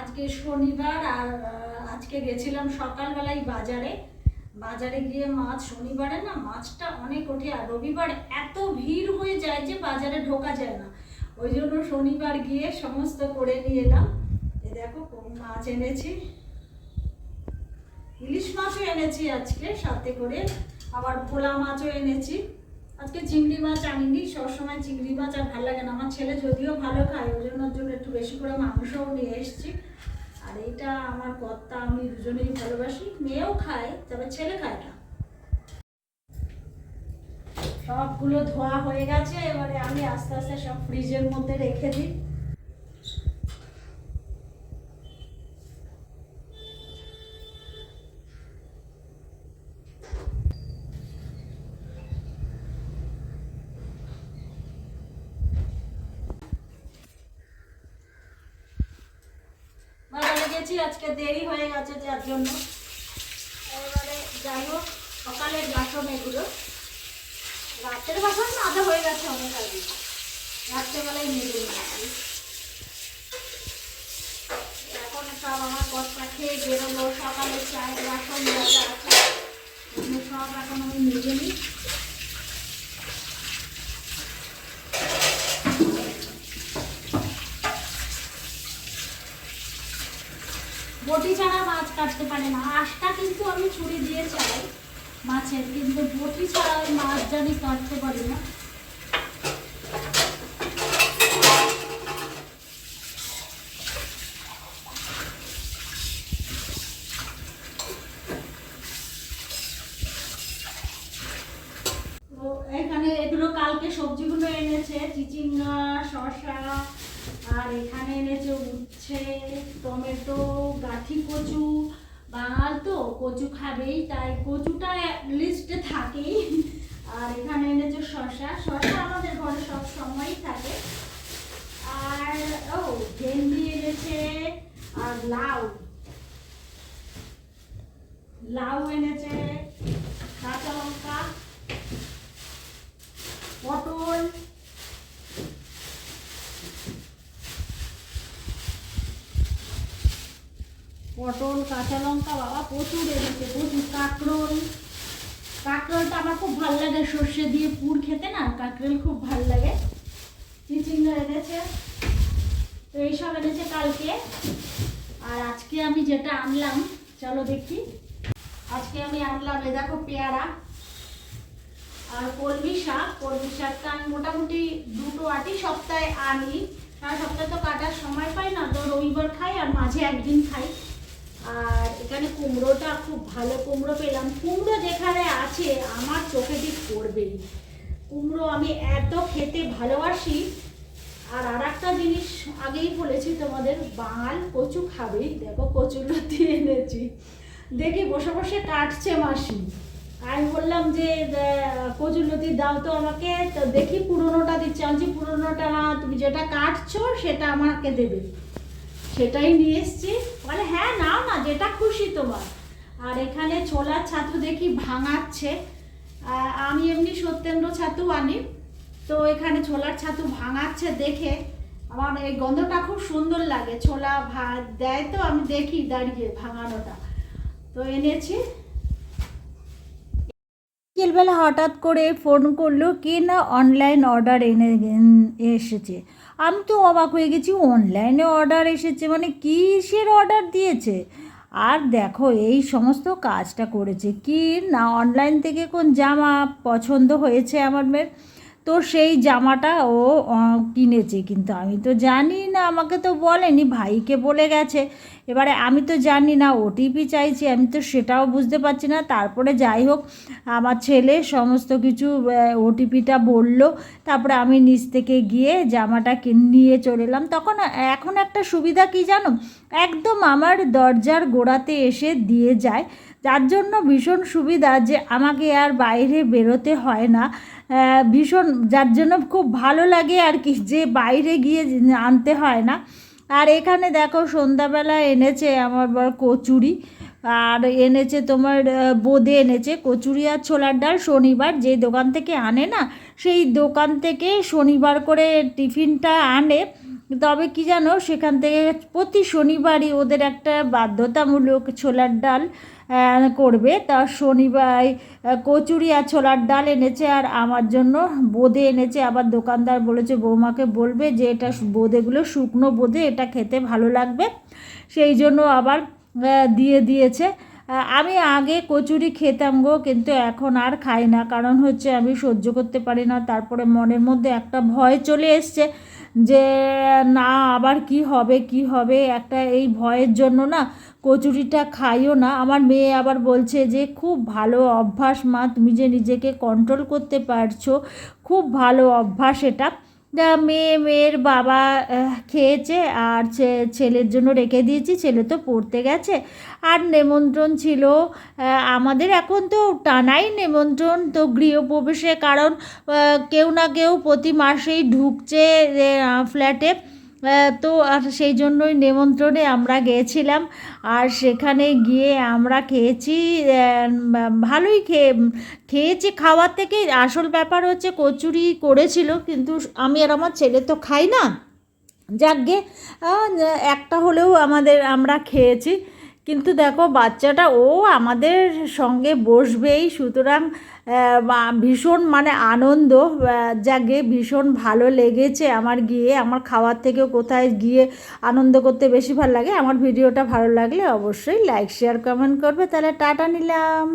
আজকে শনিবার আর আজকে গেছিলাম সকালবেলায় বাজারে গিয়ে মাছ, শনিবারে না মাছটা অনেক ওঠে আর রবিবার এত ভিড় হয়ে যায় যে বাজারে ঢোকা যায় না। ওই জন্য শনিবার গিয়ে সমস্ত করে নিয়ে এলাম। এ দেখো মাছ এনেছি, ইলিশ মাছও এনেছি আজকে সাথে করে, আবার ভোলা মাছও এনেছি। আজকে চিংড়ি মাছ আনিনি, সবসময় চিংড়ি মাছ আর ভালো লাগে না। আমার ছেলে যদিও ভালো খায়, ওই জন্য একটু বেশি করে মাংসও নিয়ে এসেছি। আর এইটা আমার কর্তা আমি দুজনেই ভালোবাসি, মেয়েও খায় তবে ছেলে খায় না। সবগুলো ধোয়া হয়ে গেছে, এবারে আমি আস্তে আস্তে সব ফ্রিজের মধ্যে রেখে দিই। আজকে দেরি হয়ে গেছে যার জন্য। এবারে যাই হোক, সকালের বাসন এগুলো, রাতের বাসন আধা হয়ে গেছে অনেক আগে, রাত্রেবেলায় মেজে নিয়েছি। এখন সব আমার কর্তা খেয়ে বেরোলো, সকালে চায়ের বাসন আছে সব এখন আমি মেজে নিই। বটি ছাড়া মাছ কাটতে পারে না, আঁশটা কিন্তু আমি ছুরি দিয়ে চাই মাছের, কিন্তু বটি ছাড়া ওই মাছ জানি কাটতে পারি না। এখানে এগুলো কালকে সবজিগুলো এনেছে, চিচিঙ্গা, শসা, আর এখানে এনেছে উচ্ছে, টমেটো, গাঠি কচু। বাঙাল তো কচু খাবেই, তাই কচুটা লিস্টে থাকেই। আর এখানে এনেছে শসা, আমাদের ঘরে সব সময়ই থাকে। আর ভেন্ডি এনেছে, আর লাউ এনেছে, কাঁচা লঙ্কা, পটল, কাঁচা লঙ্কা, বাবা প্রচুর এনেছে, প্রচুর। কাঁকরোলটা আমার খুব ভালো লাগে, সর্ষে দিয়ে পুর খেতে না, কাঁকরোল খুব ভালো লাগে। চিচিঙ্গা এনেছে, তো এইসব এনেছে কালকে। আর আজকে আমি যেটা আনলাম চলো দেখি। আজকে আমি আনলাম এ দেখো পেয়ারা আর কলমি শাকটা আমি মোটামুটি দুটো আটি সপ্তাহে আনি। সারা সপ্তাহে তো কাটার সময় পাই না, তো রবিবার খাই আর মাঝে একদিন খাই। আর এখানে কুমড়োটা খুব ভালো কুমড়ো পেলাম। কুমড়ো যেখানে আছে আমার চোখে ঠিক পড়বেই, কুমড়ো আমি এত খেতে ভালোবাসি। আর একটা জিনিস আগেই বলেছি তোমাদের, বাঙাল কচু খাবেই। দেখো কচুর লতি এনেছি, দেখি বসে বসে কাটছে মাসি। আমি বললাম যে কচুর লতি দাও তো আমাকে, তো দেখি পুরোনোটা দিচ্ছে। আমি পুরোনোটা না, তুমি যেটা কাটছো সেটা আমাকে দেবে, সেটাই নিয়ে এসছি। বলে হ্যাঁ নাও না, যেটা খুশি তোমার। আর এখানে ছোলার ছাতু দেখি ভাঙাচ্ছে। আমি এমনি সত্যেন্দ্র ছাতু আনি, তো এখানে ছোলার ছাতু ভাঙাচ্ছে দেখে আমার এই গন্ধটা খুব সুন্দর লাগে। ছোলা ভাত দেয় তো আমি দেখি দাঁড়িয়ে ভাঙানোটা, তো এনেছি। বিকেলবেলা হঠাৎ করে ফোন করলো কে না, অনলাইন অর্ডার এসেছে। আমি তো অবাক হয়ে গেছি, অনলাইনে অর্ডার এসেছে মানে কিসের অর্ডার দিয়েছে। আর দেখো এই সমস্ত কাজটা করেছে কি না, অনলাইন থেকে কোন জামা পছন্দ হয়েছে আমার মেয়ের, তো সেই জামাটা ও কিনেছে। কিন্তু আমি তো জানি না, আমাকে তো বলেনি, ভাইকে বলে গেছে। এবারে আমি তো জানি না, ওটিপি চাইছি, আমি তো সেটাও বুঝতে পারছি না। তারপরে যাই হোক, আমার ছেলে সমস্ত কিছু ওটিপিটা বলল, তারপরে আমি নিচ থেকে গিয়ে জামাটা নিয়ে চলে এলাম। এখন একটা সুবিধা কি জানো, একদম আমার দরজার গোড়াতে এসে দিয়ে যায়, যার জন্য ভীষণ সুবিধা যে আমাকে আর বাইরে বেরোতে হয় না। ভীষণ, যার জন্য খুব ভালো লাগে আর কি, যে বাইরে গিয়ে আনতে হয় না। আর এখানে দেখো সন্ধ্যাবেলা এনেছে আমার বর কচুরি। আর এনেছে তোমার বোঁদে এনেছে কচুরি আর ছোলার ডাল। শনিবার যে দোকান থেকে আনে না, সেই দোকান থেকে শনিবার করে টিফিনটা আনে। তবে কি জানো, সেখান থেকে প্রতি শনিবারই ওদের একটা বাধ্যতামূলক ছোলার ডাল করবে। তা শনিবার কচুরি আর ছোলার ডাল এনেছে, আর আমার জন্য বোঁদে এনেছে। আবার দোকানদার বলেছে বৌমাকে বলবে যে এটা বোঁদেগুলো শুকনো বোঁদে, এটা খেতে ভালো লাগবে, সেই জন্য আবার দিয়ে দিয়েছে। আমি আগে কচুরি খেতাম গো, কিন্তু এখন আর খাই না, কারণ হচ্ছে আমি সহ্য করতে পারি না। তারপরে মনের মধ্যে একটা ভয় চলে এসছে যে না আবার কি হবে কি হবে, একটা এই ভয়ের জন্য না কচুরিটা খাইও না। আমার মেয়ে আবার বলছে যে খুব ভালো অভ্যাস মা, তুমি যে নিজেকে কন্ট্রোল করতে পারছো, খুব ভালো অভ্যাস এটা। মেয়ের বাবা খেয়েছে, আর ছেলের জন্য রেখে দিয়েছি, ছেলে তো পড়তে গেছে। আর নেমন্ত্রণ ছিল আমাদের, এখন তো টানাই নেমন্ত্রণ তো গৃহপ্রবেশে, কারণ কেউ না কেউ প্রতি মাসেই ঢুকছে ফ্ল্যাটে। তো আর সেই জন্যই নেমন্ত্রণে আমরা গিয়েছিলাম, আর সেখানে গিয়ে আমরা খেয়েছি, ভালোই খেয়েছি। খাওয়ার থেকে আসল ব্যাপার হচ্ছে কচুরি করেছিল, কিন্তু আমি আর আমার ছেলে তো খাই না, যাকগে একটা হলেও আমরা খেয়েছি। কিন্তু দেখো বাচ্চাটা ও আমাদের সঙ্গে বসবেই, সুতরাং ভীষণ মানে আনন্দ, যাকে ভীষণ ভালো লেগেছে আমার গিয়ে। আমার খাওয়ার থেকেও কোথায় গিয়ে আনন্দ করতে বেশি ভালো লাগে। আমার ভিডিওটা ভালো লাগলে অবশ্যই লাইক শেয়ার কমেন্ট করবে। তাহলে টাটা নিলাম।